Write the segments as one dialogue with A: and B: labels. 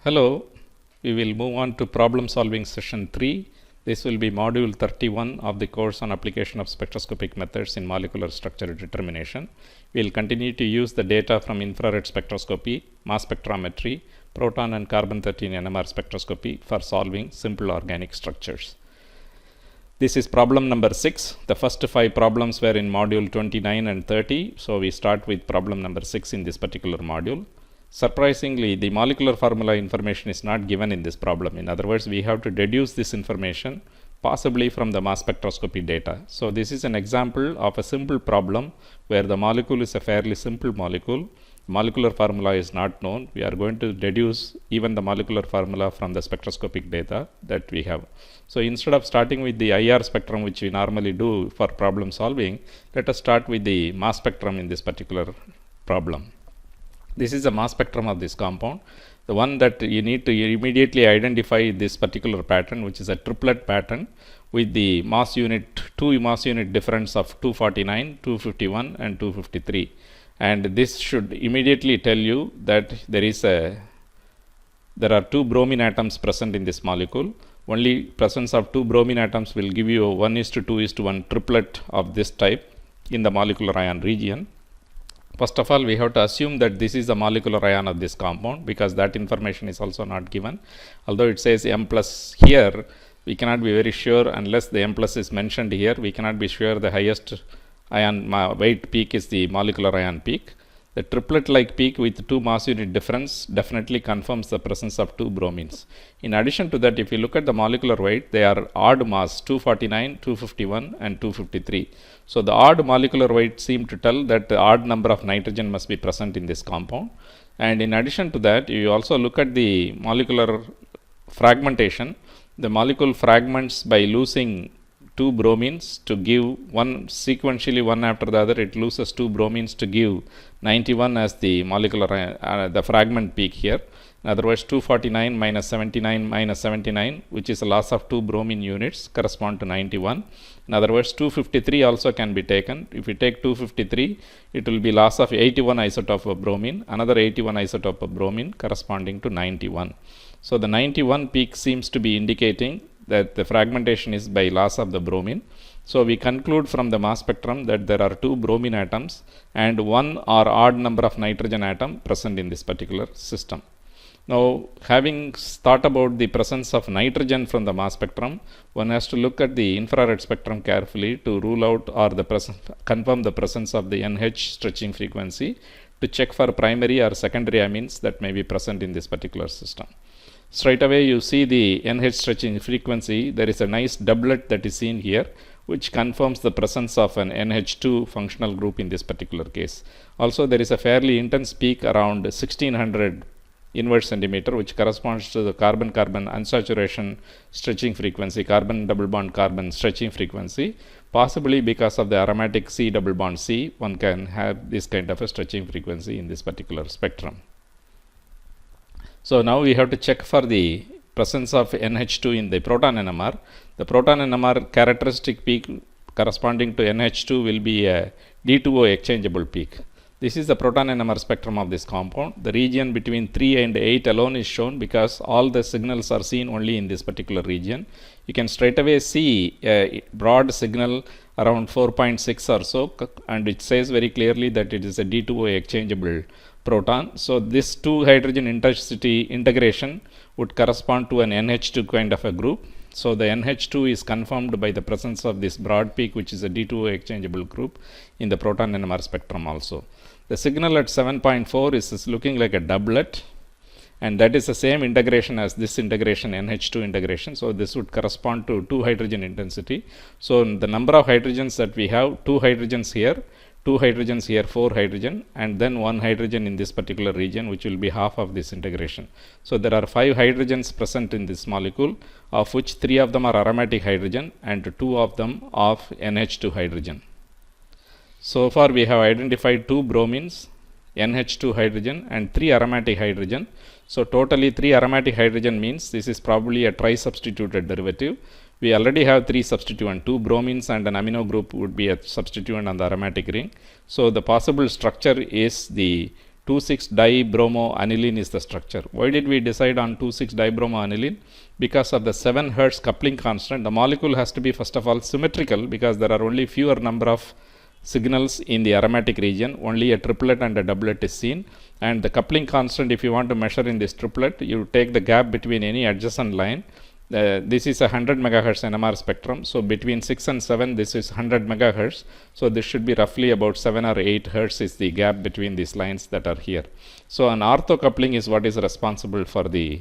A: Hello, we will move on to problem solving session 3. This will be module 31 of the course on application of spectroscopic methods in molecular structure determination. We will continue to use the data from infrared spectroscopy, mass spectrometry, proton and carbon-13 NMR spectroscopy for solving simple organic structures. This is problem number 6. The first 5 problems were in module 29 and 30. So we start with problem number 6 in this particular module. Surprisingly, the molecular formula information is not given in this problem. In other words, we have to deduce this information possibly from the mass spectroscopy data. So this is an example of a simple problem where the molecule is a fairly simple molecule. Molecular formula is not known. We are going to deduce even the molecular formula from the spectroscopic data that we have. So instead of starting with the IR spectrum, which we normally do for problem solving, let us start with the mass spectrum in this particular problem. This is a mass spectrum of this compound. The one that you need to immediately identify this particular pattern, which is a triplet pattern with the mass unit, 2 mass unit difference of 249, 251 and 253. And this should immediately tell you that there are 2 bromine atoms present in this molecule. Only presence of 2 bromine atoms will give you a 1:2:1 triplet of this type in the molecular ion region. First of all, we have to assume that this is the molecular ion of this compound, because that information is also not given. Although it says M plus here, we cannot be very sure unless the M plus is mentioned here. We cannot be sure the highest ion weight peak is the molecular ion peak. The triplet-like peak with 2 mass unit difference definitely confirms the presence of 2 bromines. In addition to that, if you look at the molecular weight, they are odd mass, 249, 251 and 253. So the odd molecular weight seem to tell that the odd number of nitrogen must be present in this compound. And in addition to that, you also look at the molecular fragmentation. The molecule fragments by losing 2 bromines to give one sequentially, one after the other. It loses 2 bromines to give 91 as the molecular the fragment peak here. In other words, 249 minus 79 minus 79, which is a loss of 2 bromine units, correspond to 91. In other words, 253 also can be taken. If you take 253, it will be loss of 81 isotope of bromine, another 81 isotope of bromine corresponding to 91. So the 91 peak seems to be indicating that the fragmentation is by loss of the bromine. So we conclude from the mass spectrum that there are 2 bromine atoms and 1 or odd number of nitrogen atom present in this particular system. Now, having thought about the presence of nitrogen from the mass spectrum, one has to look at the infrared spectrum carefully to rule out or confirm the presence of the NH stretching frequency to check for primary or secondary amines that may be present in this particular system. Straight away you see the NH stretching frequency. There is a nice doublet that is seen here, which confirms the presence of an NH2 functional group in this particular case. Also, there is a fairly intense peak around 1600 inverse centimeter, which corresponds to the carbon-carbon unsaturation stretching frequency, carbon double bond carbon stretching frequency. Possibly because of the aromatic C double bond C, one can have this kind of a stretching frequency in this particular spectrum. So now we have to check for the presence of NH2 in the proton NMR. The proton NMR characteristic peak corresponding to NH2 will be a D2O exchangeable peak. This is the proton NMR spectrum of this compound. The region between 3 and 8 alone is shown because all the signals are seen only in this particular region. You can straight away see a broad signal around 4.6 or so, and it says very clearly that it is a D2O exchangeable proton. So this 2 hydrogen intercity integration would correspond to an NH2 kind of a group. So the NH2 is confirmed by the presence of this broad peak, which is a D2O exchangeable group in the proton NMR spectrum also. The signal at 7.4 is looking like a doublet, and that is the same integration as this integration, NH2 integration. So this would correspond to 2 hydrogen intensity. So the number of hydrogens that we have, 2 hydrogens here, 2 hydrogens here, 4 hydrogen, and then 1 hydrogen in this particular region, which will be half of this integration. So there are 5 hydrogens present in this molecule, of which 3 of them are aromatic hydrogen and 2 of them of NH2 hydrogen. So far we have identified 2 bromines, NH2 hydrogen and 3 aromatic hydrogen. So totally 3 aromatic hydrogen means this is probably a tri-substituted derivative. We already have 3 substituents, 2 bromines and an amino group would be a substituent on the aromatic ring. So the possible structure is the 2,6-dibromoaniline is the structure. Why did we decide on 2,6-dibromoaniline? Because of the 7 Hertz coupling constant. The molecule has to be first of all symmetrical because there are only fewer number of signals in the aromatic region. Only a triplet and a doublet is seen, and the coupling constant, if you want to measure in this triplet, you take the gap between any adjacent line. This is a 100 megahertz NMR spectrum, so between 6 and 7 this is 100 megahertz, so this should be roughly about 7 or 8 hertz is the gap between these lines that are here. So an ortho coupling is what is responsible for the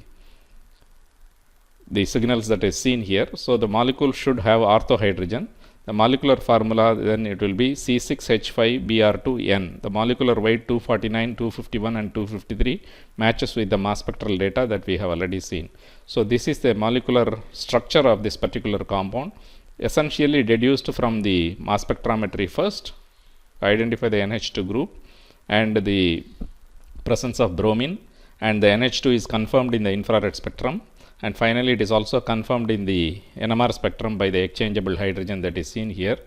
A: signals that is seen here. So the molecule should have ortho hydrogen. The molecular formula then it will be C6H5Br2N. The molecular weight 249, 251 and 253 matches with the mass spectral data that we have already seen. So this is the molecular structure of this particular compound, essentially deduced from the mass spectrometry first. Identify the NH2 group and the presence of bromine, and the NH2 is confirmed in the infrared spectrum. And finally, it is also confirmed in the NMR spectrum by the exchangeable hydrogen that is seen here.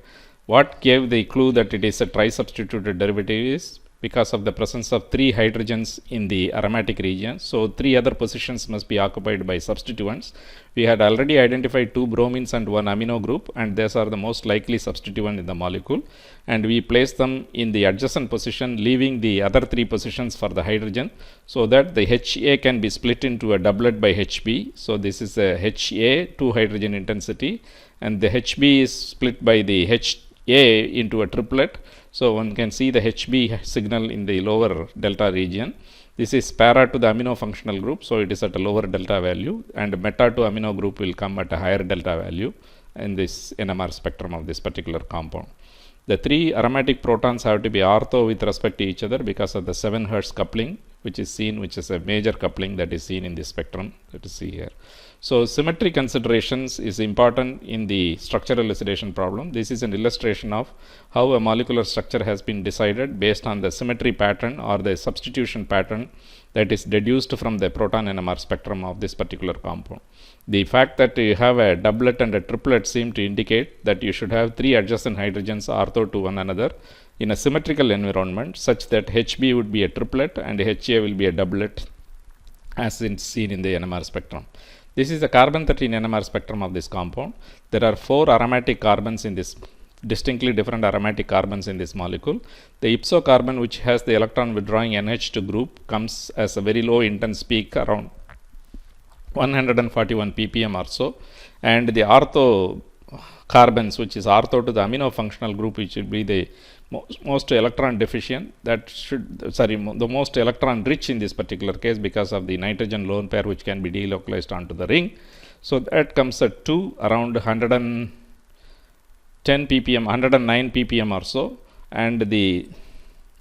A: What gave the clue that it is a tri-substituted derivative is because of the presence of 3 hydrogens in the aromatic region. So 3 other positions must be occupied by substituents. We had already identified 2 bromines and 1 amino group, and these are the most likely substituent in the molecule, and we place them in the adjacent position, leaving the other 3 positions for the hydrogen, so that the HA can be split into a doublet by HB. So this is a HA 2 hydrogen intensity, and the HB is split by the HA into a triplet. So one can see the HB signal in the lower delta region. This is para to the amino functional group, so it is at a lower delta value, and meta to amino group will come at a higher delta value in this NMR spectrum of this particular compound. The 3 aromatic protons have to be ortho with respect to each other because of the 7 Hertz coupling which is seen, which is a major coupling that is seen in this spectrum that is see here. So symmetry considerations is important in the structural elucidation problem. This is an illustration of how a molecular structure has been decided based on the symmetry pattern or the substitution pattern that is deduced from the proton NMR spectrum of this particular compound. The fact that you have a doublet and a triplet seem to indicate that you should have 3 adjacent hydrogens ortho to one another in a symmetrical environment such that HB would be a triplet and HA will be a doublet as is seen in the NMR spectrum. This is the carbon-13 NMR spectrum of this compound. There are 4 aromatic carbons in this, distinctly different aromatic carbons in this molecule. The ipso carbon, which has the electron withdrawing NH2 group, comes as a very low intense peak around 141 ppm or so, and the ortho carbons, which is ortho to the amino functional group, which will be the most electron deficient, the most electron rich in this particular case because of the nitrogen lone pair which can be delocalized onto the ring. So that comes at 2 around 110 ppm, 109 ppm or so, and the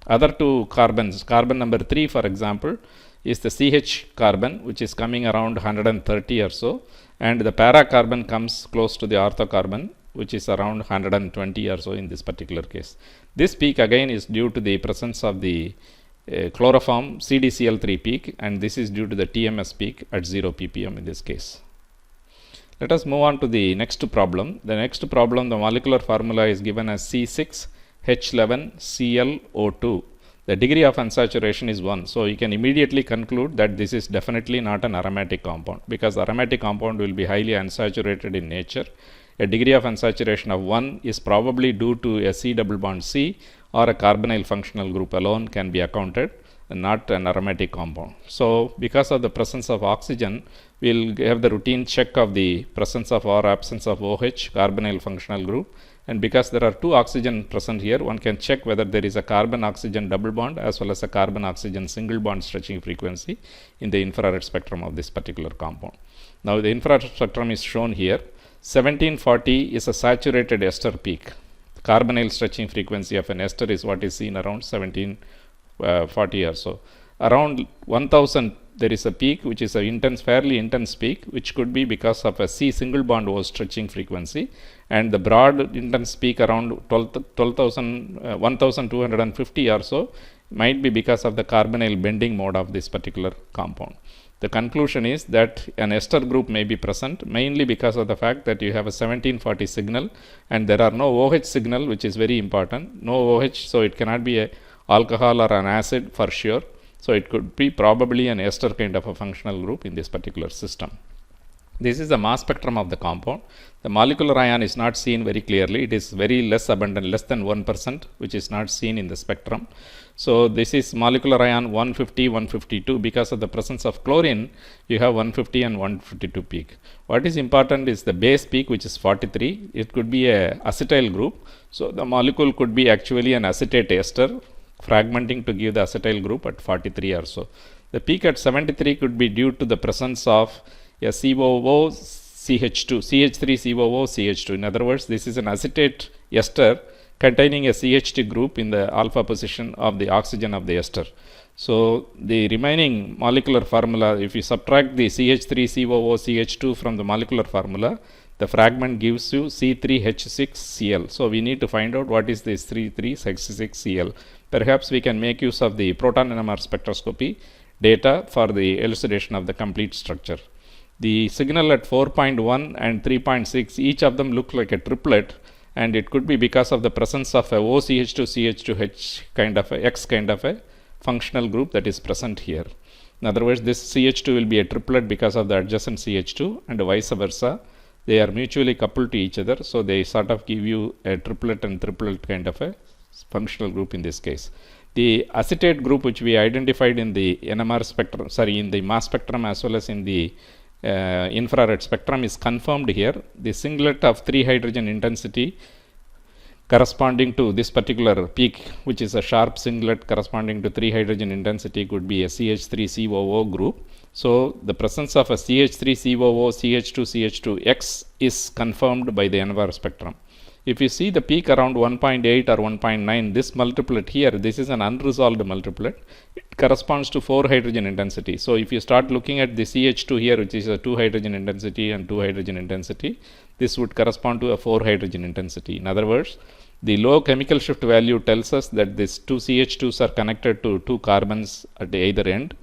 A: other 2 carbons, carbon number 3 for example, is the CH carbon which is coming around 130 or so, and the para carbon comes close to the ortho carbon which is around 120 or so in this particular case. This peak again is due to the presence of the chloroform CDCl3 peak, and this is due to the TMS peak at 0 ppm in this case. Let us move on to the next problem. The next problem, the molecular formula is given as C6H11ClO2. The degree of unsaturation is 1. So you can immediately conclude that this is definitely not an aromatic compound, because the aromatic compound will be highly unsaturated in nature. A degree of unsaturation of 1 is probably due to a C double bond C or a carbonyl functional group alone can be accounted, and not an aromatic compound. So because of the presence of oxygen, we will have the routine check of the presence of or absence of OH, carbonyl functional group, and because there are 2 oxygen present here, one can check whether there is a carbon oxygen double bond as well as a carbon oxygen single bond stretching frequency in the infrared spectrum of this particular compound. Now the infrared spectrum is shown here. 1740 is a saturated ester peak. Carbonyl stretching frequency of an ester is what is seen around 1740 or so. Around 1000 there is a peak which is a fairly intense peak, which could be because of a C single bond O stretching frequency, and the broad intense peak around 1250 or so might be because of the carbonyl bending mode of this particular compound. The conclusion is that an ester group may be present mainly because of the fact that you have a 1740 signal and there are no OH signal, which is very important. No OH, so it cannot be an alcohol or an acid for sure. So it could be probably an ester kind of a functional group in this particular system. This is the mass spectrum of the compound. The molecular ion is not seen very clearly. It is very less abundant, less than 1%, which is not seen in the spectrum. So this is molecular ion 150, 152. Because of the presence of chlorine, you have 150 and 152 peak. What is important is the base peak, which is 43. It could be a acetyl group. So the molecule could be actually an acetate ester, fragmenting to give the acetyl group at 43 or so. The peak at 73 could be due to the presence of a COO CH2, CH3COO CH2. In other words, this is an acetate ester containing a CH2 group in the alpha position of the oxygen of the ester. So the remaining molecular formula, if you subtract the CH3COO CH2 from the molecular formula, the fragment gives you C3H6Cl. So we need to find out what is this C3H6Cl. Perhaps we can make use of the proton NMR spectroscopy data for the elucidation of the complete structure. The signal at 4.1 and 3.6, each of them look like a triplet, and it could be because of the presence of a OCH2CH2H kind of a X kind of a functional group that is present here. In other words, this CH2 will be a triplet because of the adjacent CH2, and vice versa. They are mutually coupled to each other, so they sort of give you a triplet and triplet kind of a functional group in this case. The acetate group, which we identified in the NMR spectrum, in the mass spectrum as well as in the infrared spectrum, is confirmed here. The singlet of 3 hydrogen intensity corresponding to this particular peak, which is a sharp singlet corresponding to 3 hydrogen intensity, could be a CH3COO group. So the presence of a CH3COO CH2CH2X is confirmed by the NMR spectrum. If you see the peak around 1.8 or 1.9, this multiplet here, this is an unresolved multiplet. It corresponds to 4 hydrogen intensity. So if you start looking at the CH2 here, which is a 2 hydrogen intensity and 2 hydrogen intensity, this would correspond to a 4 hydrogen intensity. In other words, the low chemical shift value tells us that these 2 CH2s are connected to 2 carbons at either end,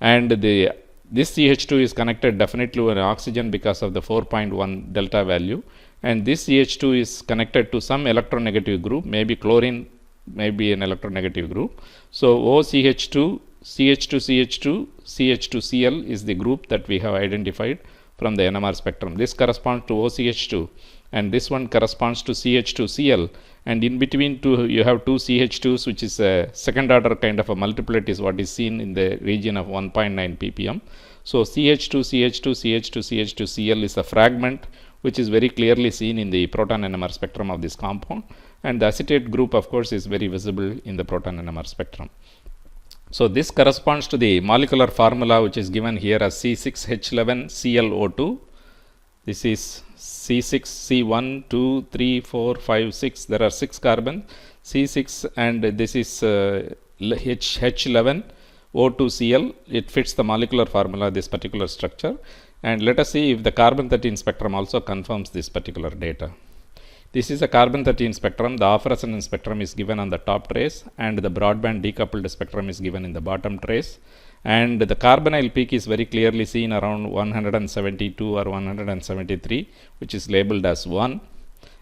A: and this CH2 is connected definitely to an oxygen because of the 4.1 delta value, and this CH2 is connected to some electronegative group, maybe chlorine, maybe an electronegative group. So OCH2, CH2CH2, CH2Cl is the group that we have identified from the NMR spectrum. This corresponds to OCH2, and this one corresponds to CH2Cl, and in between two you have 2 CH2s, which is a second order kind of a multiplet, is what is seen in the region of 1.9 ppm. So CH2, CH2, CH2, CH2Cl is a fragment which is very clearly seen in the proton NMR spectrum of this compound, and the acetate group of course is very visible in the proton NMR spectrum. So this corresponds to the molecular formula which is given here as C6H11ClO2. This is C6C1, 2, 3, 4, 5, 6. There are 6 carbons. C6, and this is H11O2Cl. It fits the molecular formula, this particular structure. And let us see if the carbon 13 spectrum also confirms this particular data. This is a carbon 13 spectrum. The off resonance spectrum is given on the top trace, and the broadband decoupled spectrum is given in the bottom trace. And the carbonyl peak is very clearly seen around 172 or 173, which is labeled as 1.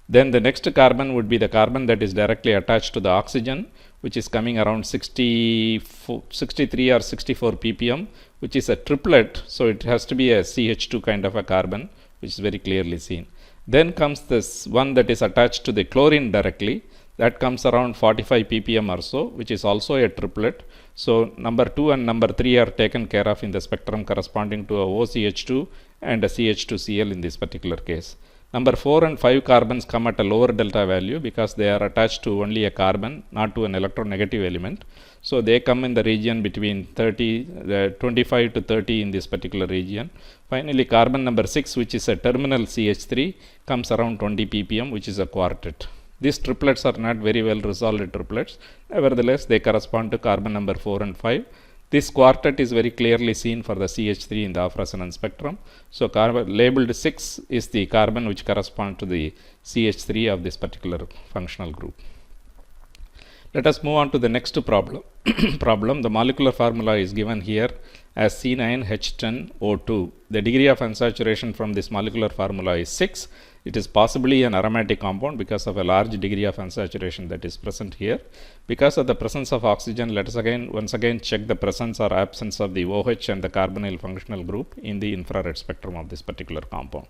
A: Then the next carbon would be the carbon that is directly attached to the oxygen, which is coming around 63 or 64 ppm, which is a triplet. So it has to be a CH2 kind of a carbon, which is very clearly seen. Then comes this one that is attached to the chlorine directly. That comes around 45 ppm or so, which is also a triplet. So number 2 and number 3 are taken care of in the spectrum corresponding to a OCH2 and a CH2Cl in this particular case. Number 4 and 5 carbons come at a lower delta value because they are attached to only a carbon, not to an electronegative element. So they come in the region between 25 to 30 in this particular region. Finally, carbon number 6, which is a terminal CH3, comes around 20 ppm, which is a quartet. These triplets are not very well resolved triplets. Nevertheless, they correspond to carbon number 4 and 5. This quartet is very clearly seen for the CH3 in the off resonance spectrum. So carbon labeled 6 is the carbon which corresponds to the CH3 of this particular functional group. Let us move on to the next problem. The molecular formula is given here as C9H10O2. The degree of unsaturation from this molecular formula is 6. It is possibly an aromatic compound because of a large degree of unsaturation that is present here. Because of the presence of oxygen, let us once again check the presence or absence of the OH and the carbonyl functional group in the infrared spectrum of this particular compound.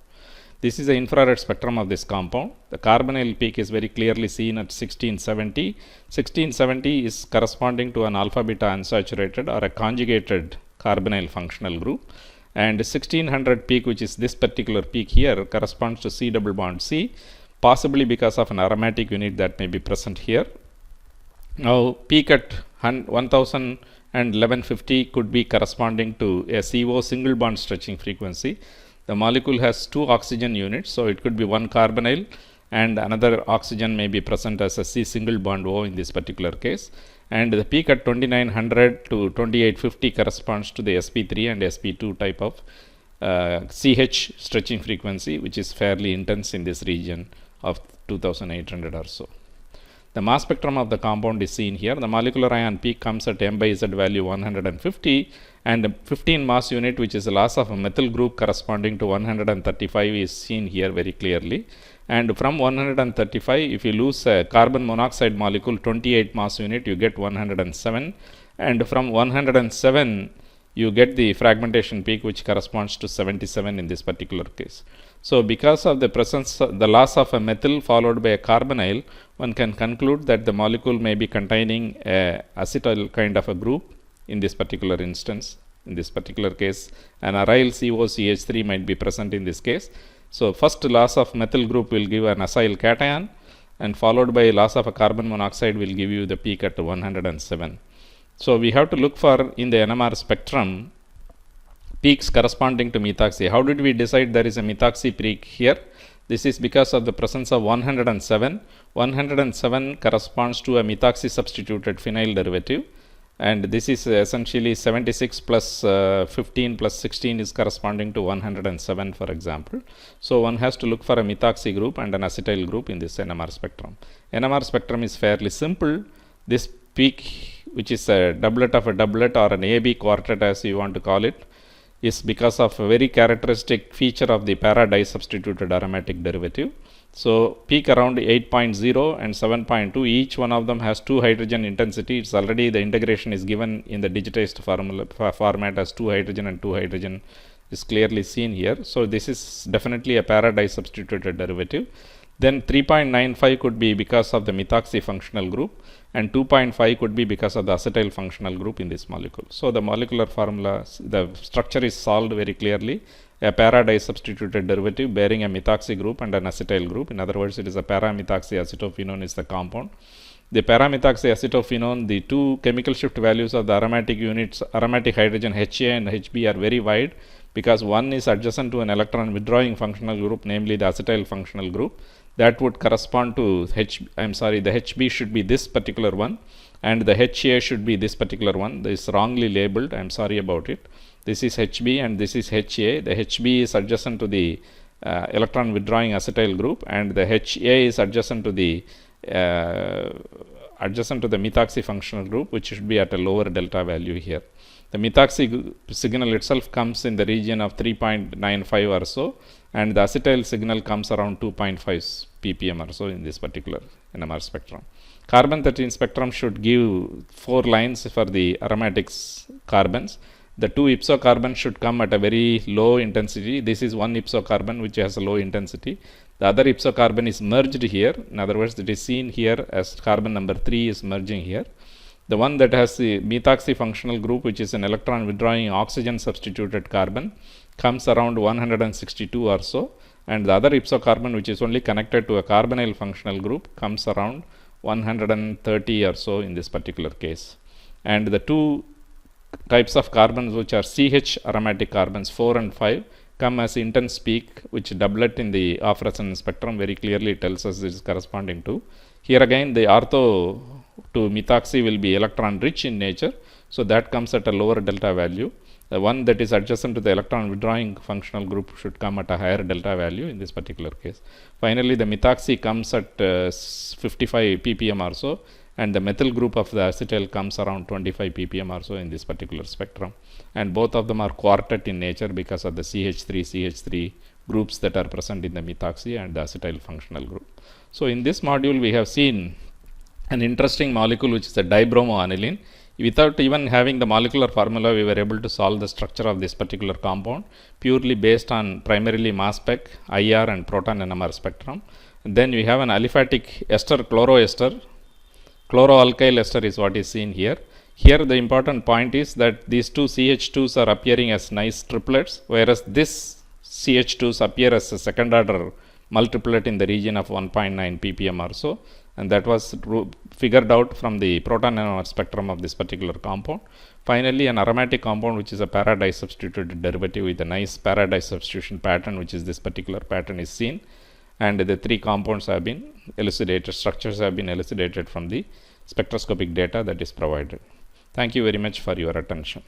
A: This is the infrared spectrum of this compound. The carbonyl peak is very clearly seen at 1670. 1670 is corresponding to an alpha beta unsaturated or a conjugated carbonyl functional group, and 1600 peak, which is this particular peak here, corresponds to C double bond C, possibly because of an aromatic unit that may be present here. Now peak at 1000 and 1150 could be corresponding to a CO single bond stretching frequency. The molecule has two oxygen units, so it could be one carbonyl and another oxygen may be present as a C single bond O in this particular case. And the peak at 2900 to 2850 corresponds to the sp3 and sp2 type of CH stretching frequency, which is fairly intense in this region of 2800 or so. The mass spectrum of the compound is seen here. The molecular ion peak comes at m by z value 150, and 15 mass unit, which is the loss of a methyl group corresponding to 135, is seen here very clearly. And from 135, if you lose a carbon monoxide molecule 28 mass unit, you get 107, and from 107 you get the fragmentation peak, which corresponds to 77 in this particular case. So because of the presence, the loss of a methyl followed by a carbonyl, one can conclude that the molecule may be containing a acetyl kind of a group in this particular instance. In this particular case, an aryl COCH3 might be present in this case. So first loss of methyl group will give an acyl cation, and followed by loss of a carbon monoxide will give you the peak at 107. So we have to look for in the NMR spectrum peaks corresponding to methoxy. How did we decide there is a methoxy peak here? This is because of the presence of 107. 107 corresponds to a methoxy substituted phenyl derivative, and this is essentially 76 plus 15 plus 16 is corresponding to 107, for example. So one has to look for a methoxy group and an acetyl group in this NMR spectrum. NMR spectrum is fairly simple. This peak, which is a doublet of a doublet or an AB quartet as you want to call it, is because of a very characteristic feature of the para disubstituted aromatic derivative. So peak around 8.0 and 7.2, each one of them has 2 hydrogen intensity. It's already, the integration is given in the digitized format as 2 hydrogen and 2 hydrogen is clearly seen here. So this is definitely a para disubstituted derivative. Then 3.95 could be because of the methoxy functional group, and 2.5 could be because of the acetyl functional group in this molecule. So the molecular formula, the structure is solved very clearly. A para disubstituted derivative bearing a methoxy group and an acetyl group. In other words, it is a para-methoxy acetophenone is the compound. The para-methoxy acetophenone, the two chemical shift values of the aromatic units, aromatic hydrogen HA and HB, are very wide because one is adjacent to an electron withdrawing functional group, namely the acetyl functional group. That would correspond to the HB should be this particular one, and the HA should be this particular one. This is wrongly labeled, I am sorry about it. This is HB and this is HA. The HB is adjacent to the electron withdrawing acetyl group, and the HA is adjacent to the methoxy functional group, which should be at a lower delta value here. The methoxy signal itself comes in the region of 3.95 or so, and the acetyl signal comes around 2.5 ppm or so in this particular NMR spectrum. Carbon 13 spectrum should give 4 lines for the aromatics carbons. The 2 ipsocarbons should come at a very low intensity. This is one ipsocarbon which has a low intensity. The other ipsocarbon is merged here. In other words, it is seen here as carbon number 3 is merging here. The one that has the methoxy functional group, which is an electron withdrawing oxygen substituted carbon, comes around 162 or so, and the other ipsocarbon, which is only connected to a carbonyl functional group, comes around 130 or so in this particular case. And the two types of carbons which are CH aromatic carbons 4 and 5 come as intense peak, which doublet in the off resonance spectrum very clearly tells us this is corresponding to. Here again the ortho to methoxy will be electron rich in nature, so that comes at a lower delta value. The one that is adjacent to the electron withdrawing functional group should come at a higher delta value in this particular case. Finally, the methoxy comes at 55 ppm or so, and the methyl group of the acetyl comes around 25 ppm or so in this particular spectrum. And both of them are quartet in nature because of the CH3 groups that are present in the methoxy and the acetyl functional group. So in this module we have seen an interesting molecule which is a dibromoaniline. Without even having the molecular formula, we were able to solve the structure of this particular compound purely based on primarily mass spec, IR and proton NMR spectrum. And then we have an aliphatic ester, chloroester. Chloroalkyl ester is what is seen here. Here the important point is that these two CH2s are appearing as nice triplets, whereas this CH2s appear as a second order multiplet in the region of 1.9 ppm or so, and that was figured out from the proton NMR spectrum of this particular compound. Finally, an aromatic compound which is a para disubstituted derivative with a nice para disubstitution pattern, which is this particular pattern, is seen, and the three compounds have been elucidated, structures have been elucidated from the spectroscopic data that is provided. Thank you very much for your attention.